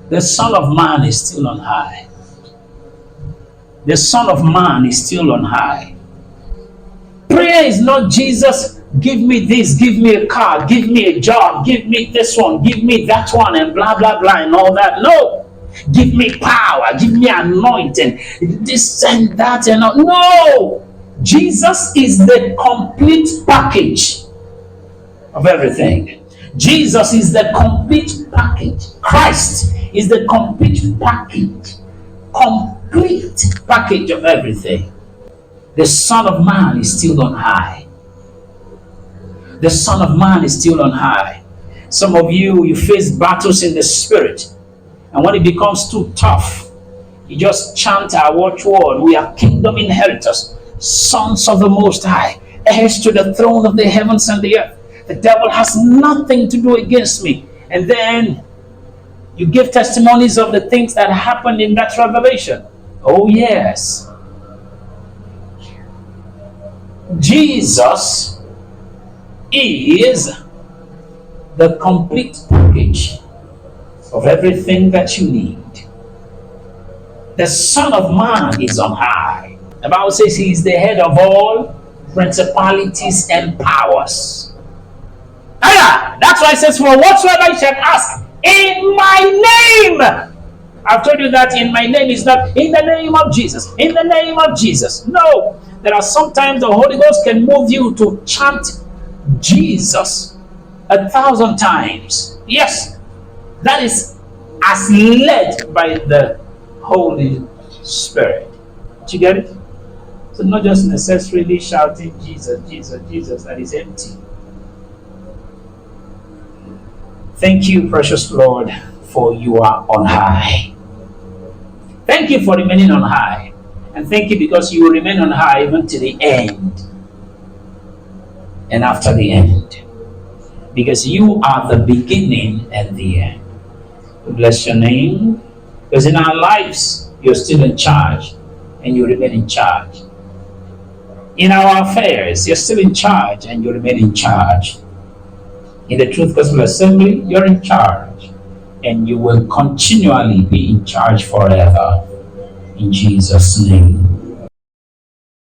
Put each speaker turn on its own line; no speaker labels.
The Son of Man is still on high. The Son of Man is still on high. Prayer is not Jesus, give me this, give me a car, give me a job, give me this one, give me that one, and blah, blah, blah, and all that. No. Give me power, give me anointing, this and that and all. No. Jesus is the complete package of everything. Jesus is the complete package. Christ is the complete package. Complete package of everything. The Son of Man is still on high. The Son of Man is still on high. Some of you face battles in the spirit. And when it becomes too tough, you just chant our watchword. We are kingdom inheritors, sons of the Most High, heirs to the throne of the heavens and the earth. The devil has nothing to do against me. And then you give testimonies of the things that happened in that revelation. Oh yes. Jesus is the complete package of everything that you need. The Son of Man is on high. The Bible says he is the head of all principalities and powers. That's why it says, for whatsoever you shall ask in my name. I've told you that in my name is not in the name of Jesus. In the name of Jesus. No. There are sometimes the Holy Ghost can move you to chant Jesus 1,000 times. Yes. That is as led by the Holy Spirit. Did you get it? So not just necessarily shouting Jesus, Jesus, Jesus, that is empty. Thank you, precious Lord, for you are on high. Thank you for remaining on high. And thank you because you will remain on high even to the end. And after the end. Because you are the beginning and the end. We bless your name. Because in our lives, you're still in charge. And you remain in charge. In our affairs, you're still in charge. And you remain in charge. In the Truth Gospel Assembly, you're in charge. And you will continually be in charge forever. In Jesus' name.